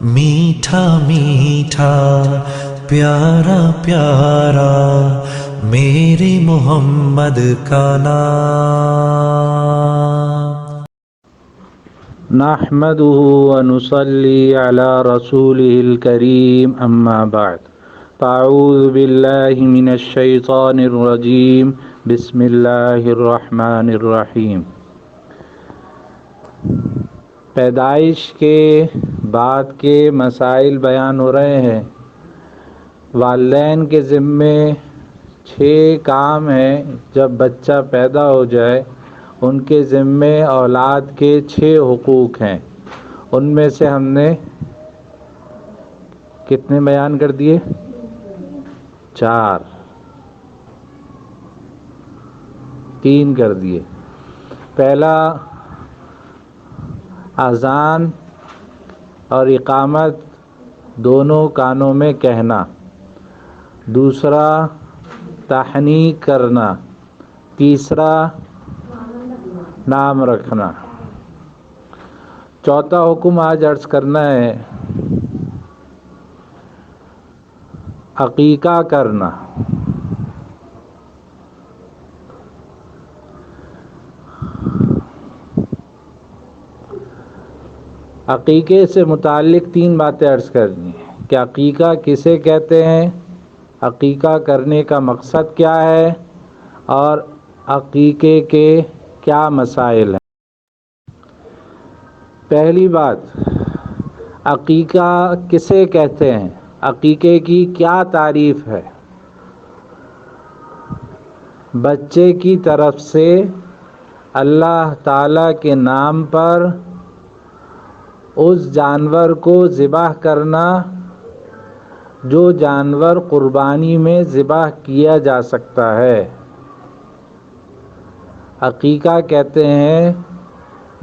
میٹھا میٹھا پیارا پیارا میرے محمد کا نام۔ نحمده ونصلي على رسوله الكريم اما بعد فاعوذ بالله من الشيطان الرجيم بسم الله الرحمن الرحیم۔ پیدائش کے بعد کے مسائل بیان ہو رہے ہیں۔ والدین کے ذمے 6 کام ہیں۔ جب بچہ پیدا ہو جائے ان کے ذمے اولاد کے 6 حقوق ہیں۔ ان میں سے ہم نے کتنے بیان کر دیے؟ 4، 3 کر دیے۔ پہلا اذان اور اقامت دونوں کانوں میں کہنا، دوسرا تحنیک کرنا، تیسرا نام رکھنا، چوتھا حکم آج عرض کرنا ہے عقیقہ کرنا۔ عقیقے سے متعلق 3 باتیں عرض کرنی ہیں کہ عقیقہ کسے کہتے ہیں، عقیقہ کرنے کا مقصد کیا ہے، اور عقیقے کے کیا مسائل ہیں۔ پہلی بات، عقیقہ کسے کہتے ہیں، عقیقے کی کیا تعریف ہے؟ بچے کی طرف سے اللہ تعالیٰ کے نام پر اس جانور کو ذبح کرنا جو جانور قربانی میں ذبح کیا جا سکتا ہے۔ عقیقہ کہتے ہیں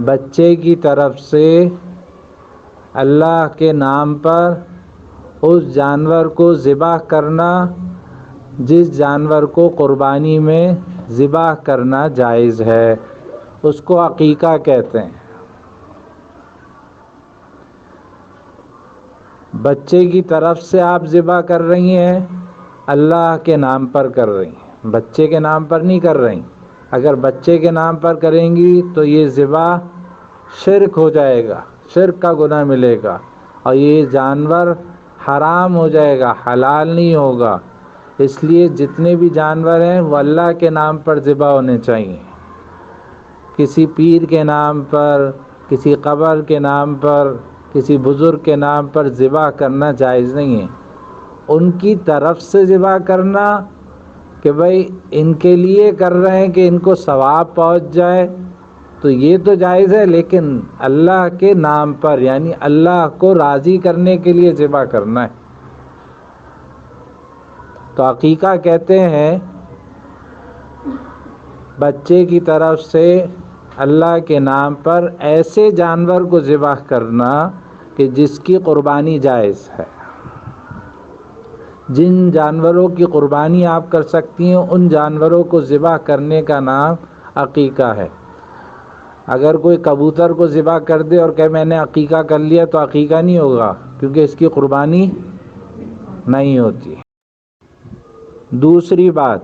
بچے کی طرف سے اللہ کے نام پر اس جانور کو ذبح کرنا جس جانور کو قربانی میں ذبح کرنا جائز ہے، اس کو عقیقہ کہتے ہیں۔ بچے کی طرف سے آپ ذبح کر رہی ہیں، اللہ کے نام پر کر رہی ہیں، بچے کے نام پر نہیں کر رہی۔ اگر بچے کے نام پر کریں گی تو یہ ذبح شرک ہو جائے گا، شرک کا گناہ ملے گا، اور یہ جانور حرام ہو جائے گا، حلال نہیں ہوگا۔ اس لیے جتنے بھی جانور ہیں وہ اللہ کے نام پر ذبح ہونے چاہیے۔ کسی پیر کے نام پر، کسی قبر کے نام پر، کسی بزرگ کے نام پر ذبح کرنا جائز نہیں ہے۔ ان کی طرف سے ذبح کرنا کہ بھئی ان کے لیے کر رہے ہیں کہ ان کو ثواب پہنچ جائے تو یہ تو جائز ہے، لیکن اللہ کے نام پر یعنی اللہ کو راضی کرنے کے لیے ذبح کرنا ہے۔ تو عقیقہ کہتے ہیں بچے کی طرف سے اللہ کے نام پر ایسے جانور کو ذبح کرنا کہ جس کی قربانی جائز ہے۔ جن جانوروں کی قربانی آپ کر سکتی ہیں ان جانوروں کو ذبح کرنے کا نام عقیقہ ہے۔ اگر کوئی کبوتر کو ذبح کر دے اور کہے میں نے عقیقہ کر لیا تو عقیقہ نہیں ہوگا، کیونکہ اس کی قربانی نہیں ہوتی۔ دوسری بات،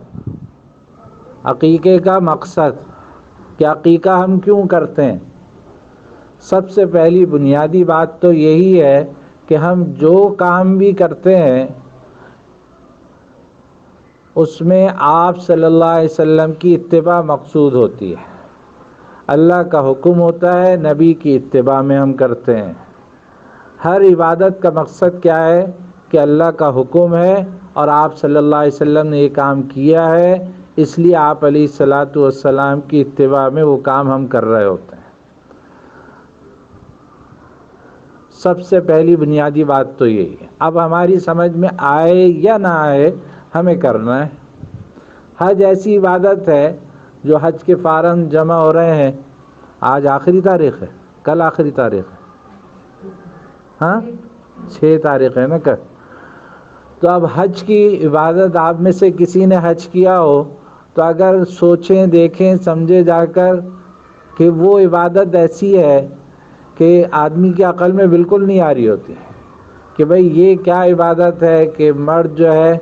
عقیقے کا مقصد کہ عقیقہ ہم کیوں کرتے ہیں۔ سب سے پہلی بنیادی بات تو یہی ہے کہ ہم جو کام بھی کرتے ہیں اس میں آپ صلی اللہ علیہ وسلم کی اتباع مقصود ہوتی ہے۔ اللہ کا حکم ہوتا ہے، نبی کی اتباع میں ہم کرتے ہیں۔ ہر عبادت کا مقصد کیا ہے کہ اللہ کا حکم ہے اور آپ صلی اللہ علیہ وسلم نے یہ کام کیا ہے، اس لیے آپ علیہ الصلاۃ والسلام کی اتباع میں وہ کام ہم کر رہے ہوتے ہیں۔ سب سے پہلی بنیادی بات تو یہی ہے۔ اب ہماری سمجھ میں آئے یا نہ آئے ہمیں کرنا ہے۔ حج ایسی عبادت ہے جو حج کے فارم جمع ہو رہے ہیں، آج آخری تاریخ ہے، کل آخری تاریخ ہے، ہاں 6 تاریخ ہے نا کل۔ تو اب حج کی عبادت آپ میں سے کسی نے حج کیا ہو تو اگر سوچیں دیکھیں سمجھے جا کر کہ وہ عبادت ایسی ہے کہ آدمی کی عقل میں بالکل نہیں آ رہی ہوتی، کہ بھئی یہ کیا عبادت ہے کہ مرد جو ہے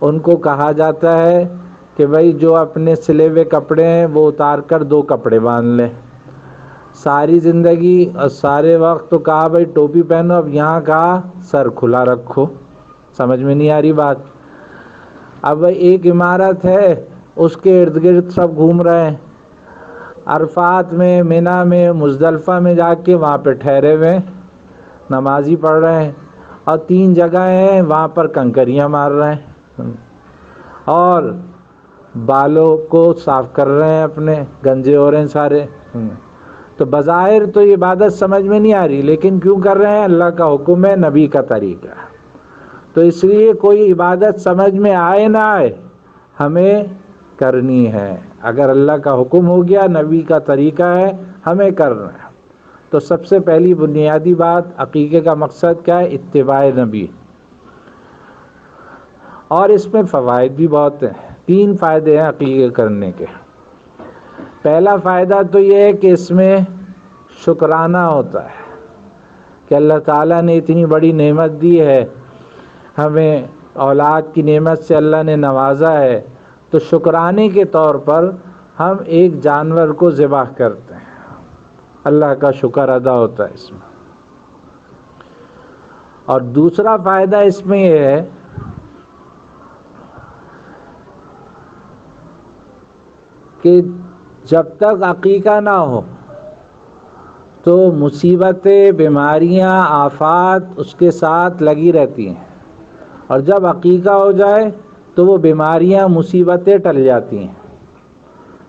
ان کو کہا جاتا ہے کہ بھئی جو اپنے سلے ہوئے کپڑے ہیں وہ اتار کر 2 کپڑے باندھ لیں. ساری زندگی اور سارے وقت تو کہا بھئی ٹوپی پہنو، اب یہاں کہا سر کھلا رکھو. سمجھ میں نہیں آ رہی بات. اب ایک عمارت ہے، اس کے ارد گرد سب گھوم رہے ہیں، عرفات میں، منی میں، مزدلفہ میں جا کے وہاں پہ ٹھہرے ہوئے نمازی پڑھ رہے ہیں، اور 3 جگہیں ہیں وہاں پر کنکریاں مار رہے ہیں اور بالوں کو صاف کر رہے ہیں، اپنے گنجے ہو رہے ہیں سارے. تو بظاہر تو یہ عبادت سمجھ میں نہیں آ رہی، لیکن کیوں کر رہے ہیں؟ اللہ کا حکم ہے، نبی کا طریقہ ہے. تو اس لیے کوئی عبادت سمجھ میں آئے نہ آئے ہمیں کرنی ہے. اگر اللہ کا حکم ہو گیا، نبی کا طریقہ ہے، ہمیں کرنا ہے. تو سب سے پہلی بنیادی بات، عقیقے کا مقصد کیا ہے؟ اتباع نبی. اور اس میں فوائد بھی بہت ہیں. 3 فائدے ہیں عقیقے کرنے کے. پہلا فائدہ تو یہ ہے کہ اس میں شکرانہ ہوتا ہے کہ اللہ تعالیٰ نے اتنی بڑی نعمت دی ہے ہمیں، اولاد کی نعمت سے اللہ نے نوازا ہے، تو شکرانے کے طور پر ہم ایک جانور کو ذبح کرتے ہیں. اللہ کا شکر ادا ہوتا ہے اس میں. اور دوسرا فائدہ اس میں یہ ہے کہ جب تک عقیقہ نہ ہو تو مصیبتیں، بیماریاں، آفات اس کے ساتھ لگی رہتی ہیں، اور جب عقیقہ ہو جائے تو وہ بیماریاں، مصیبتیں ٹل جاتی ہیں.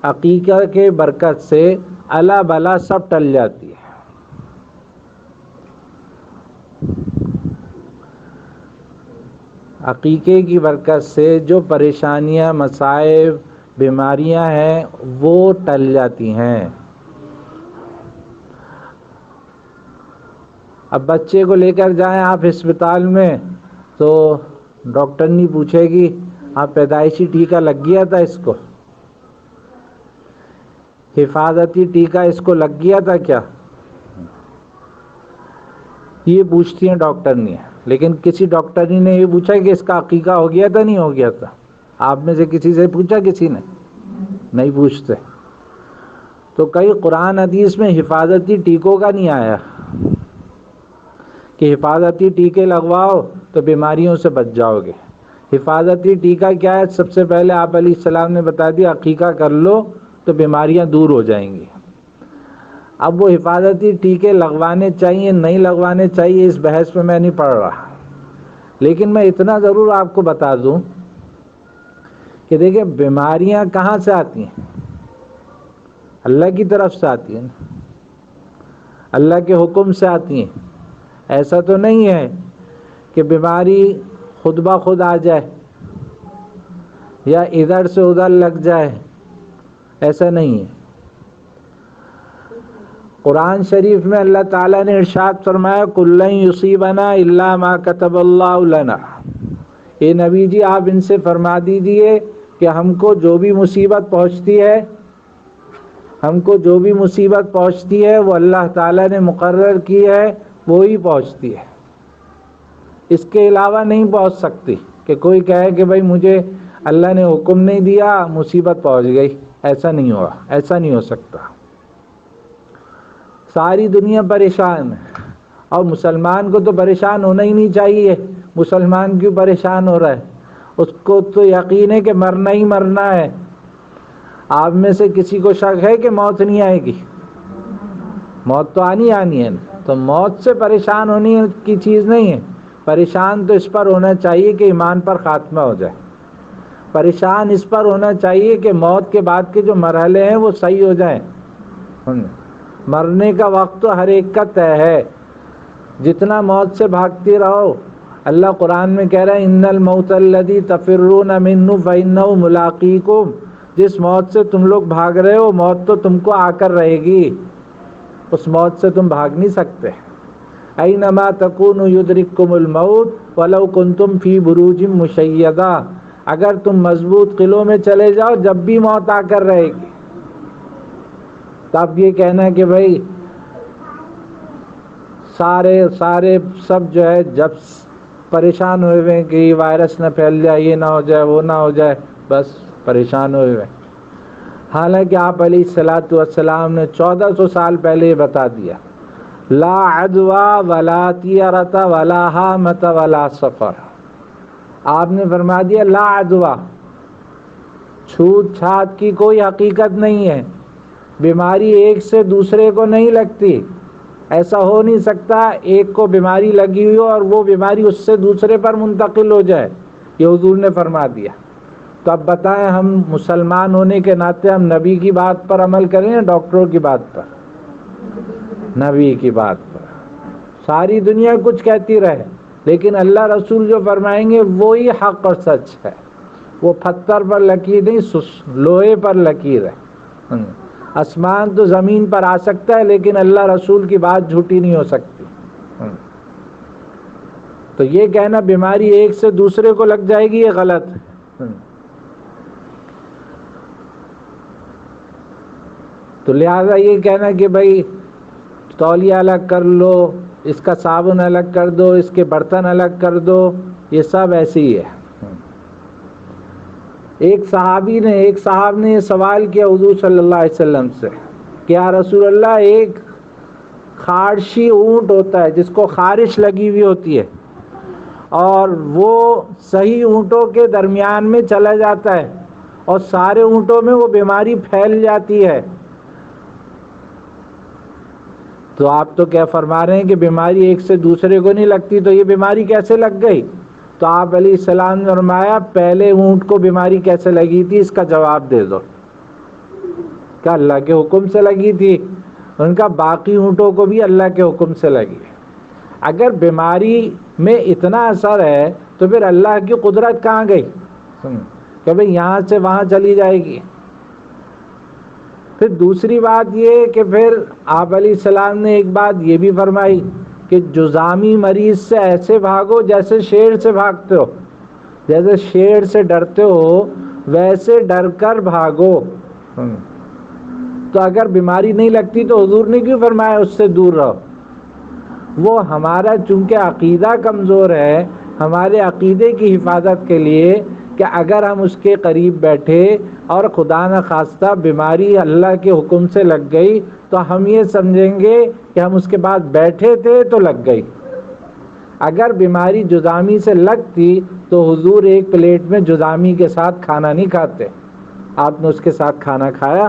عقیقہ کے برکت سے الا بلا سب ٹل جاتی ہے. عقیقے کی برکت سے جو پریشانیاں، مصائب، بیماریاں ہیں وہ ٹل جاتی ہیں. اب بچے کو لے کر جائیں آپ ہسپتال میں تو ڈاکٹر نہیں پوچھے گی آپ پیدائشی ٹیکہ لگ گیا تھا اس کو، حفاظتی ٹیکہ اس کو لگ گیا تھا کیا، یہ پوچھتی ہیں ڈاکٹرنی. لیکن کسی ڈاکٹرنی نے یہ پوچھا کہ اس کا عقیقہ ہو گیا تھا نہیں ہو گیا تھا؟ آپ میں سے کسی سے پوچھا؟ کسی نے نہیں پوچھتے. تو کئی قرآن حدیث میں حفاظتی ٹیکوں کا نہیں آیا کہ حفاظتی ٹیکے لگواؤ تو بیماریوں سے بچ جاؤ گے. حفاظتی ٹیکہ کیا ہے؟ سب سے پہلے آپ علیہ السلام نے بتا دیا عقیقہ کر لو تو بیماریاں دور ہو جائیں گی. اب وہ حفاظتی ٹیکے لگوانے چاہیے نہیں لگوانے چاہیے اس بحث میں نہیں پڑھ رہا، لیکن میں اتنا ضرور آپ کو بتا دوں کہ دیکھیں بیماریاں کہاں سے آتی ہیں؟ اللہ کی طرف سے آتی ہیں، اللہ کے حکم سے آتی ہیں. ایسا تو نہیں ہے کہ بیماری خود بخود آ جائے یا ادھر سے ادھر لگ جائے، ایسا نہیں ہے. قرآن شریف میں اللہ تعالیٰ نے ارشاد فرمایا کُلًّا یُصِیبَنَا إِلَّا مَا كَتَبَ اللَّهُ لَنَا. اے نبی جی آپ ان سے فرما دیجئے کہ ہم کو جو بھی مصیبت پہنچتی ہے، ہم کو جو بھی مصیبت پہنچتی ہے وہ اللہ تعالیٰ نے مقرر کی ہے، وہی پہنچتی ہے، اس کے علاوہ نہیں پہنچ سکتی. کہ کوئی کہے کہ بھائی مجھے اللہ نے حکم نہیں دیا مصیبت پہنچ گئی، ایسا نہیں ہوا، ایسا نہیں ہو سکتا. ساری دنیا پریشان ہے اور مسلمان کو تو پریشان ہونا ہی نہیں چاہیے. مسلمان کیوں پریشان ہو رہا ہے؟ اس کو تو یقین ہے کہ مرنا ہی مرنا ہے. آپ میں سے کسی کو شک ہے کہ موت نہیں آئے گی؟ موت تو آنی ہے نا. تو موت سے پریشان ہونے کی چیز نہیں ہے. پریشان تو اس پر ہونا چاہیے کہ ایمان پر خاتمہ ہو جائے. پریشان اس پر ہونا چاہیے کہ موت کے بعد کے جو مرحلے ہیں وہ صحیح ہو جائیں. مرنے کا وقت تو ہر ایک کا طے ہے، جتنا موت سے بھاگتے رہو. اللہ قرآن میں کہہ رہا ہے ان الموت الذی تفرون منہ فانہ ملاقیکم. جس موت سے تم لوگ بھاگ رہے ہو موت تو تم کو آ کر رہے گی، اس موت سے تم بھاگ نہیں سکتے. اینما تکونوا یدرککم الموت ولو کنتم فی بروج مشیدہ. اگر تم مضبوط قلعوں میں چلے جاؤ جب بھی موت آ کر رہے گی. تب یہ کہنا کہ بھائی سارے سب جو ہے جب پریشان ہوئے ہوئے ہیں کہ یہ وائرس نہ پھیل جائے، یہ نہ ہو جائے، وہ نہ ہو جائے، بس پریشان ہوئے ہوئے ہیں۔ حالانکہ آپ علیہ الصلاۃ والسلام نے 1400 سال پہلے یہ بتا دیا، لا عدوى ولا طیرۃ ولا حامۃ ولا سفر۔ آپ نے فرما دیا لا عدوى، چھوت چھات کی کوئی حقیقت نہیں ہے، بیماری ایک سے دوسرے کو نہیں لگتی، ایسا ہو نہیں سکتا ایک کو بیماری لگی ہوئی ہو اور وہ بیماری اس سے دوسرے پر منتقل ہو جائے، یہ حضور نے فرما دیا۔ تو اب بتائیں ہم مسلمان ہونے کے ناطے ہم نبی کی بات پر عمل کریں یا ڈاکٹروں کی بات پر؟ نبی کی بات پر۔ ساری دنیا کچھ کہتی رہے لیکن اللہ رسول جو فرمائیں گے وہی حق اور سچ ہے، وہ پتھر پر لکیر نہیں، لوہے پر لکیر ہے۔ آسمان تو زمین پر آ سکتا ہے لیکن اللہ رسول کی بات جھوٹی نہیں ہو سکتی۔ تو یہ کہنا بیماری ایک سے دوسرے کو لگ جائے گی یہ غلط ہے۔ تو لہذا یہ کہنا کہ بھائی تولیہ الگ کر لو، اس کا صابن الگ کر دو، اس کے برتن الگ کر دو، یہ سب ایسے ہی ہے۔ ایک صاحب نے یہ سوال کیا حضور صلی اللہ علیہ وسلم سے کہ یا رسول اللہ، ایک خارشی اونٹ ہوتا ہے جس کو خارش لگی ہوئی ہوتی ہے اور وہ صحیح اونٹوں کے درمیان میں چلا جاتا ہے اور سارے اونٹوں میں وہ بیماری پھیل جاتی ہے، تو آپ تو کیا فرما رہے ہیں کہ بیماری ایک سے دوسرے کو نہیں لگتی، تو یہ بیماری کیسے لگ گئی؟ تو آپ علیہ السلام نے فرمایا پہلے اونٹ کو بیماری کیسے لگی تھی اس کا جواب دے دو۔ کیا اللہ کے حکم سے لگی تھی؟ ان کا باقی اونٹوں کو بھی اللہ کے حکم سے لگی۔ اگر بیماری میں اتنا اثر ہے تو پھر اللہ کی قدرت کہاں گئی کہ بھئی یہاں سے وہاں چلی جائے گی؟ پھر دوسری بات یہ کہ پھر آپ علیہ السلام نے ایک بات یہ بھی فرمائی کہ جذامی مریض سے ایسے بھاگو جیسے شیر سے بھاگتے ہو، جیسے شیر سے ڈرتے ہو ویسے ڈر کر بھاگو۔ تو اگر بیماری نہیں لگتی تو حضور نے کیوں فرمایا اس سے دور رہو؟ وہ ہمارا چونکہ عقیدہ کمزور ہے، ہمارے عقیدے کی حفاظت کے لیے کہ اگر ہم اس کے قریب بیٹھے اور خدا نخواستہ بیماری اللہ کے حکم سے لگ گئی تو ہم یہ سمجھیں گے کہ ہم اس کے بعد بیٹھے تھے تو لگ گئی۔ اگر بیماری جذامی سے لگتی تو حضور ایک پلیٹ میں جذامی کے ساتھ کھانا نہیں کھاتے، آپ نے اس کے ساتھ کھانا کھایا؟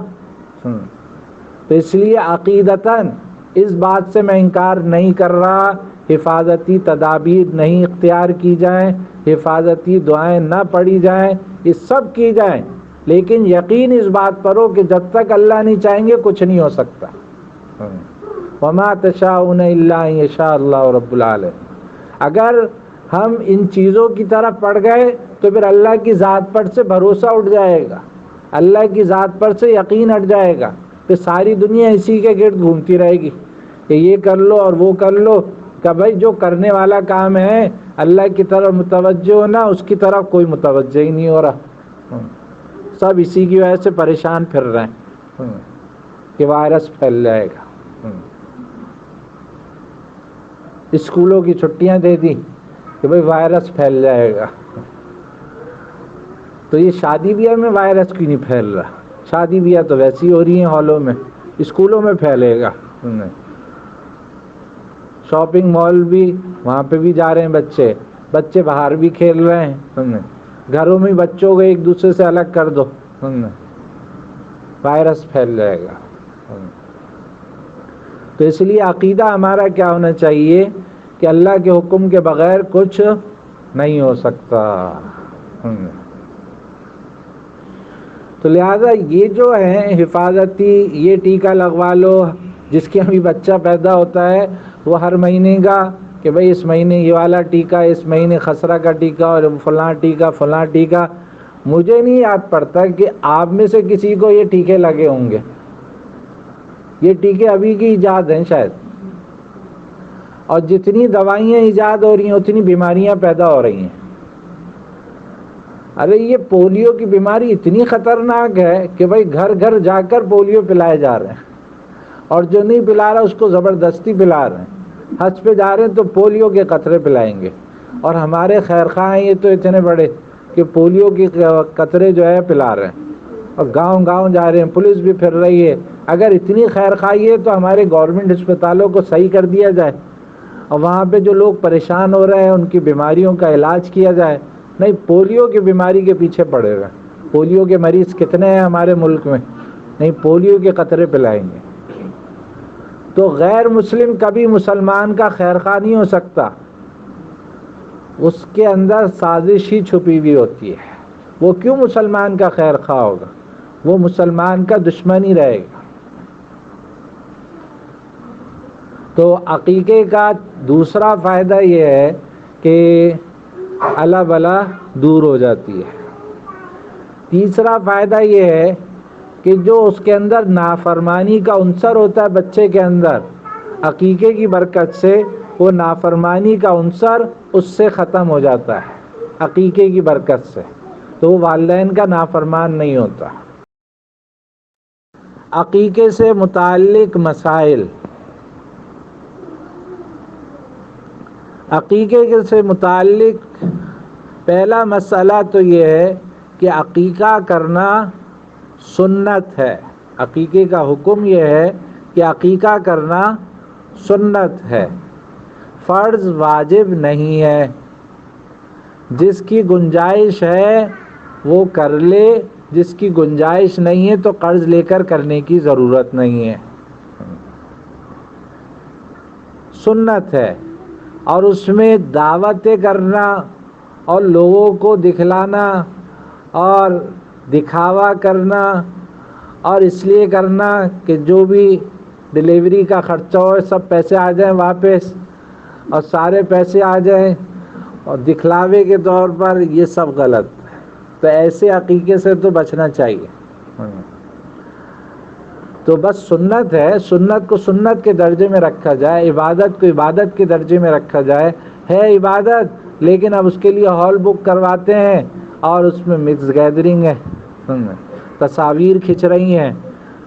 تو اس لیے عقیدتاً اس بات سے میں انکار نہیں کر رہا، حفاظتی تدابیر نہیں اختیار کی جائیں، حفاظتی دعائیں نہ پڑھی جائیں، یہ سب کی جائیں، لیکن یقین اس بات پر ہو کہ جب تک اللہ نہیں چاہیں گے کچھ نہیں ہو سکتا۔ وما تشاءون الا ان یشاء اللہ رب العالمین۔ اگر ہم ان چیزوں کی طرف پڑ گئے تو پھر اللہ کی ذات پر سے بھروسہ اٹھ جائے گا، اللہ کی ذات پر سے یقین ہٹ جائے گا، کہ ساری دنیا اسی کے گرد گھومتی رہے گی کہ یہ کر لو اور وہ کر لو، کہ بھائی جو کرنے والا کام ہے اللہ کی طرف متوجہ ہونا، اس کی طرف کوئی متوجہ ہی نہیں ہو رہا، سب اسی کی وجہ سے پریشان پھر رہے ہیں کہ وائرس پھیل جائے گا۔ اسکولوں کی چھٹیاں دے دی کہ بھئی وائرس پھیل جائے گا، تو یہ شادی بیاہ میں وائرس کیوں نہیں پھیل رہا؟ شادی بیاہ تو ویسی ہو رہی ہیں ہالوں میں، اسکولوں میں پھیلے گا۔ شاپنگ مال بھی وہاں پہ بھی جا رہے ہیں بچے باہر بھی کھیل رہے ہیں، گھروں میں بچوں کو ایک دوسرے سے الگ کر دو، وائرس پھیل جائے گا۔ تو اس لیے عقیدہ ہمارا کیا ہونا چاہیے کہ اللہ کے حکم کے بغیر کچھ نہیں ہو سکتا۔ تو لہذا یہ جو ہے حفاظتی، یہ ٹیکہ لگوا لو، جس کے ابھی بچہ پیدا ہوتا ہے وہ ہر مہینے کا کہ بھئی اس مہینے یہ والا ٹیکہ، اس مہینے خسرہ کا ٹیکہ اور فلاں ٹیکہ، مجھے نہیں یاد پڑتا کہ آپ میں سے کسی کو یہ ٹیکے لگے ہوں گے۔ یہ ٹیکے ابھی کی ایجاد ہیں شاید، اور جتنی دوائیاں ایجاد ہو رہی ہیں اتنی بیماریاں پیدا ہو رہی ہیں۔ ارے یہ پولیو کی بیماری اتنی خطرناک ہے کہ بھئی گھر گھر جا کر پولیو پلائے جا رہے ہیں، اور جو نہیں پلا رہا اس کو زبردستی پلا رہے ہیں۔ حج پہ جا رہے ہیں تو پولیو کے قطرے پلائیں گے، اور ہمارے خیر خواہ ہیں یہ تو اتنے بڑے کہ پولیو کی قطرے جو ہے پلا رہے ہیں، اور گاؤں گاؤں جا رہے ہیں، پولیس بھی پھر رہی ہے۔ اگر اتنی خیر خواہی ہے تو ہمارے گورنمنٹ اسپتالوں کو صحیح کر دیا جائے، اور وہاں پہ جو لوگ پریشان ہو رہے ہیں ان کی بیماریوں کا علاج کیا جائے۔ نہیں، پولیو کی بیماری کے پیچھے پڑے ہوئے ہیں۔ پولیو کے مریض کتنے ہیں ہمارے ملک میں؟ نہیں، پولیو کے قطرے پلائیں گے۔ تو غیر مسلم کبھی مسلمان کا خیر خواہ نہیں ہو سکتا، اس کے اندر سازش ہی چھپی ہوئی ہوتی ہے۔ وہ کیوں مسلمان کا خیر خواہ ہوگا؟ وہ مسلمان کا دشمن ہی رہے گا۔ تو عقیقے کا دوسرا فائدہ یہ ہے کہ اللہ بلا دور ہو جاتی ہے۔ تیسرا فائدہ یہ ہے کہ جو اس کے اندر نافرمانی کا عنصر ہوتا ہے بچے کے اندر، عقیقے کی برکت سے وہ نافرمانی کا عنصر اس سے ختم ہو جاتا ہے، عقیقے کی برکت سے، تو وہ والدین کا نافرمان نہیں ہوتا۔ عقیقے سے متعلق مسائل۔ عقیقے سے متعلق پہلا مسئلہ تو یہ ہے کہ عقیقہ کرنا سنت ہے۔ عقیقے کا حکم یہ ہے کہ عقیقہ کرنا سنت ہے، فرض واجب نہیں ہے۔ جس کی گنجائش ہے وہ کر لے، جس کی گنجائش نہیں ہے تو قرض لے کر کرنے کی ضرورت نہیں ہے، سنت ہے۔ اور اس میں دعوتیں کرنا اور لوگوں کو دکھلانا اور دکھاوا کرنا، اور اس لیے کرنا کہ جو بھی ڈلیوری کا خرچہ ہو سب پیسے آ جائیں واپس، اور سارے پیسے آ جائیں اور دکھلاوے کے طور پر، یہ سب غلط ہے۔ تو ایسے عقیقے سے تو بچنا چاہیے۔ تو بس سنت ہے، سنت کو سنت کے درجے میں رکھا جائے، عبادت کو عبادت کے درجے میں رکھا جائے۔ ہے عبادت، لیکن اب اس کے لیے ہال بک کرواتے ہیں اور اس میں مکس گیدرنگ ہے، تصاویر کھنچ رہی ہیں،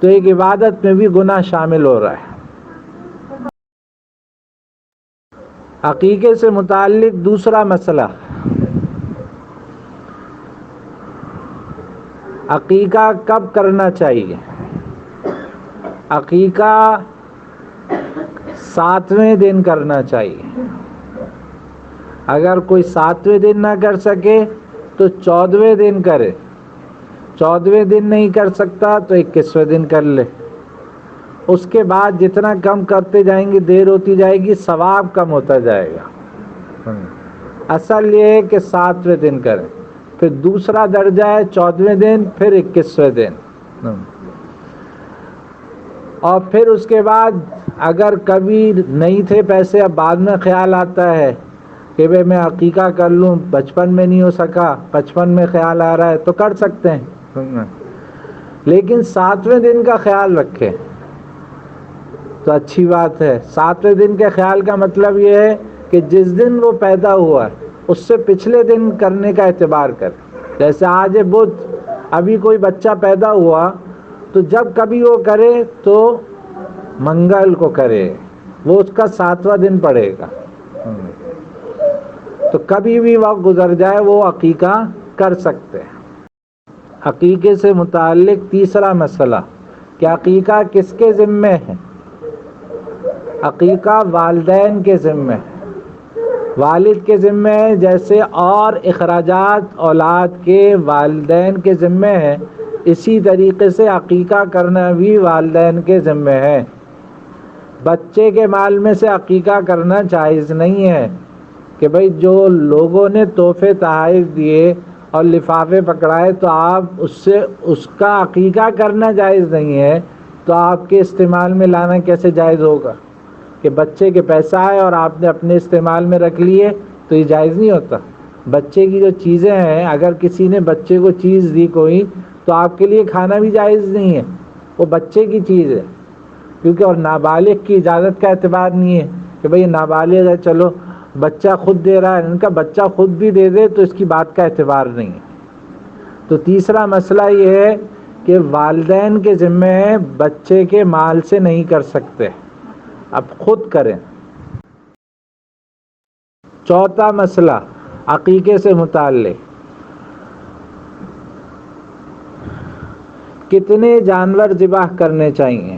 تو ایک عبادت میں بھی گناہ شامل ہو رہا ہے۔ عقیقے سے متعلق دوسرا مسئلہ، عقیقہ کب کرنا چاہیے؟ عقیقہ 7ویں دن کرنا چاہیے۔ اگر کوئی 7ویں دن نہ کر سکے تو 14ویں دن کرے، 14ویں دن نہیں کر سکتا تو 21ویں دن کر لے۔ اس کے بعد جتنا کم کرتے جائیں گے، دیر ہوتی جائے گی، ثواب کم ہوتا جائے گا۔ اصل یہ ہے کہ 7ویں دن کریں، پھر دوسرا درجہ ہے 14ویں دن، پھر 21ویں دن، اور پھر اس کے بعد اگر کبھی نہیں تھے پیسے، اب بعد میں خیال آتا ہے کہ بھئی میں عقیقہ کر لوں، بچپن میں نہیں ہو سکا، 55 میں خیال آ رہا ہے، تو کر سکتے ہیں، لیکن 7ویں دن کا خیال رکھیں تو اچھی بات ہے۔ 7ویں دن کے خیال کا مطلب یہ ہے کہ جس دن وہ پیدا ہوا اس سے پچھلے دن کرنے کا اعتبار کر۔ جیسے آج بدھ، ابھی کوئی بچہ پیدا ہوا تو جب کبھی وہ کرے تو منگل کو کرے، وہ اس کا 7واں دن پڑے گا۔ تو کبھی بھی وقت گزر جائے وہ عقیقہ کر سکتے ہیں۔ عقیقے سے متعلق تیسرا مسئلہ کہ عقیقہ کس کے ذمے ہے؟ عقیقہ والدین کے ذمے ہے، والد کے ذمے ہے، جیسے اور اخراجات اولاد کے والدین کے ذمے ہے، اسی طریقے سے عقیقہ کرنا بھی والدین کے ذمے ہے۔ بچے کے مال میں سے عقیقہ کرنا جائز نہیں ہے کہ بھئی جو لوگوں نے تحفے تحائف دیے اور لفافے پکڑائے تو آپ اس کا عقیقہ کرنا جائز نہیں ہے، تو آپ کے استعمال میں لانا کیسے جائز ہوگا؟ کہ بچے کے پیسہ آئے اور آپ نے اپنے استعمال میں رکھ لیے تو یہ جائز نہیں ہوتا۔ بچے کی جو چیزیں ہیں، اگر کسی نے بچے کو چیز دی کوئی، تو آپ کے لیے کھانا بھی جائز نہیں ہے، وہ بچے کی چیز ہے، کیونکہ اور نابالغ کی اجازت کا اعتبار نہیں ہے کہ بھئی نابالغ ہے چلو بچہ خود دے رہا ہے، ان کا بچہ خود بھی دے دے تو اس کی بات کا اعتبار نہیں ہے۔ تو تیسرا مسئلہ یہ ہے کہ والدین کے ذمہ ہے، بچے کے مال سے نہیں کر سکتے، اب خود کریں۔ چوتھا مسئلہ عقیقے سے متعلق، کتنے جانور ذبح کرنے چاہیے؟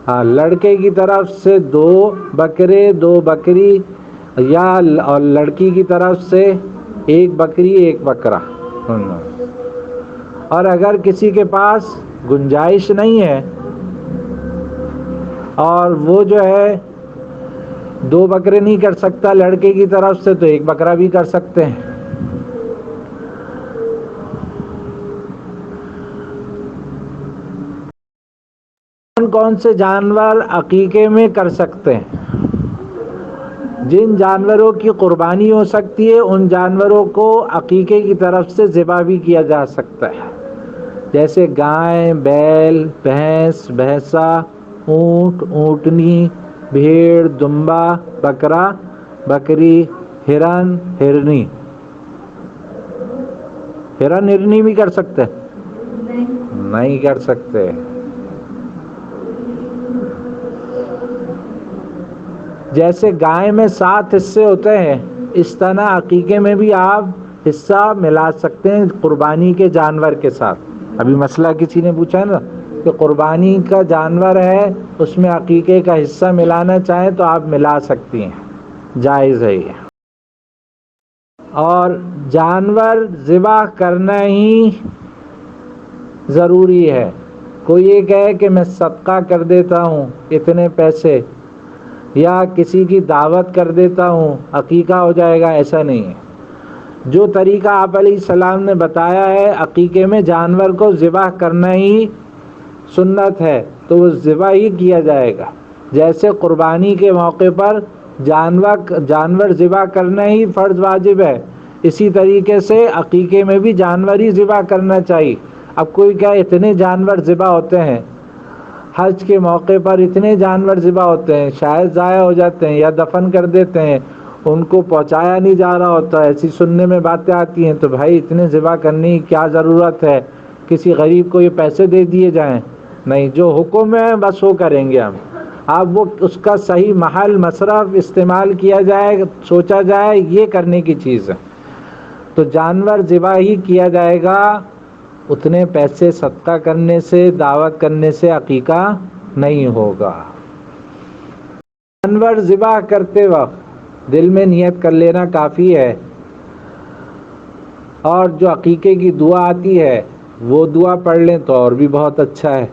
ہاں، لڑکے کی طرف سے 2 بکرے 2 بکری، یا اور لڑکی کی طرف سے 1 بکری 1 بکرا۔ اور اگر کسی کے پاس گنجائش نہیں ہے اور وہ جو ہے 2 بکرے نہیں کر سکتا لڑکے کی طرف سے، تو 1 بکرا بھی کر سکتے ہیں۔ کون سے جانور عقیقے میں کر سکتے ہیں؟ جن جانوروں کی قربانی ہو سکتی ہے ان جانوروں کو عقیقے کی طرف سے ذبح بھی کیا جا سکتا ہے، جیسے گائے، بیل، بھینس، بھینسا، اونٹ، اونٹنی، بھیڑ، دمبا، بکرا، بکری، ہرن، ہرنی۔ ہرن ہرنی بھی کر سکتے ہیں؟ نہیں کر سکتے۔ جیسے گائے میں 7 حصے ہوتے ہیں، اس طرح عقیقے میں بھی آپ حصہ ملا سکتے ہیں قربانی کے جانور کے ساتھ۔ ابھی مسئلہ کسی نے پوچھا نا کہ قربانی کا جانور ہے اس میں عقیقے کا حصہ ملانا چاہیں تو آپ ملا سکتی ہیں، جائز ہے یہ۔ اور جانور ذبح کرنا ہی ضروری ہے۔ کوئی یہ کہے کہ میں صدقہ کر دیتا ہوں اتنے پیسے، یا کسی کی دعوت کر دیتا ہوں عقیقہ ہو جائے گا، ایسا نہیں ہے۔ جو طریقہ آپ علیہ السلام نے بتایا ہے عقیقے میں جانور کو ذبح کرنا ہی سنت ہے، تو وہ ذبح ہی کیا جائے گا۔ جیسے قربانی کے موقع پر جانور ذبح کرنا ہی فرض واجب ہے، اسی طریقے سے عقیقے میں بھی جانور ہی ذبح کرنا چاہیے۔ اب کوئی کہے اتنے جانور ذبح ہوتے ہیں، حج کے موقع پر اتنے جانور ذبح ہوتے ہیں، شاید ضائع ہو جاتے ہیں یا دفن کر دیتے ہیں، ان کو پہنچایا نہیں جا رہا ہوتا، ایسی سننے میں باتیں آتی ہیں، تو بھائی اتنے ذبح کرنے کی کیا ضرورت ہے؟ کسی غریب کو یہ پیسے دے دیے جائیں؟ نہیں، جو حکم ہے بس وہ کریں گے ہم۔ اب وہ اس کا صحیح محل مصرف استعمال کیا جائے، سوچا جائے، یہ کرنے کی چیز ہے۔ تو جانور ذبح ہی کیا جائے گا، اتنے پیسے صدقہ کرنے سے، دعوت کرنے سے عقیقہ نہیں ہوگا۔ جانور ذبح کرتے وقت دل میں نیت کر لینا کافی ہے، اور جو عقیقے کی دعا آتی ہے وہ دعا پڑھ لیں تو اور بھی بہت اچھا ہے،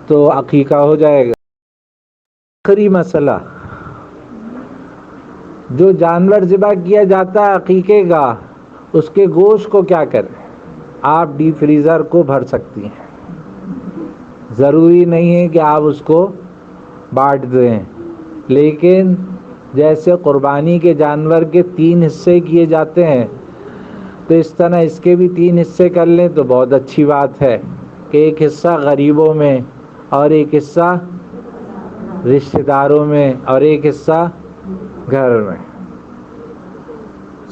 تو عقیقہ ہو جائے گا۔ آخری مسئلہ، جو جانور ذبح کیا جاتا ہے عقیقے کا، اس کے گوشت کو کیا کریں؟ آپ ڈیپ فریزر کو بھر سکتی ہیں، ضروری نہیں ہے کہ آپ اس کو بانٹ دیں، لیکن جیسے قربانی کے جانور کے 3 حصے کیے جاتے ہیں تو اس طرح اس کے بھی 3 حصے کر لیں تو بہت اچھی بات ہے، کہ ایک حصہ غریبوں میں، اور ایک حصہ رشتہ داروں میں، اور ایک حصہ گھر میں۔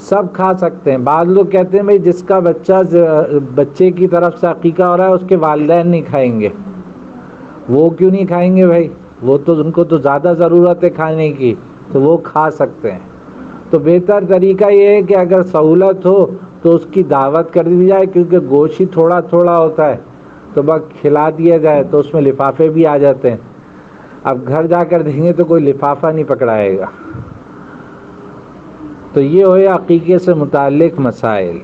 سب کھا سکتے ہیں۔ بعض لوگ کہتے ہیں بھئی جس کا بچے کی طرف سے عقیقہ ہو رہا ہے اس کے والدین نہیں کھائیں گے۔ وہ کیوں نہیں کھائیں گے بھائی؟ وہ تو ان کو تو زیادہ ضرورت ہے کھانے کی، تو وہ کھا سکتے ہیں۔ تو بہتر طریقہ یہ ہے کہ اگر سہولت ہو تو اس کی دعوت کر دی جائے، کیونکہ گوشت ہی تھوڑا تھوڑا ہوتا ہے، تو بس کھلا دیا جائے، تو اس میں لفافے بھی آ جاتے ہیں۔ اب گھر جا کر دیں گے تو کوئی لفافہ نہیں پکڑائے گا۔ تو یہ ہوئے عقیقے سے متعلق مسائل۔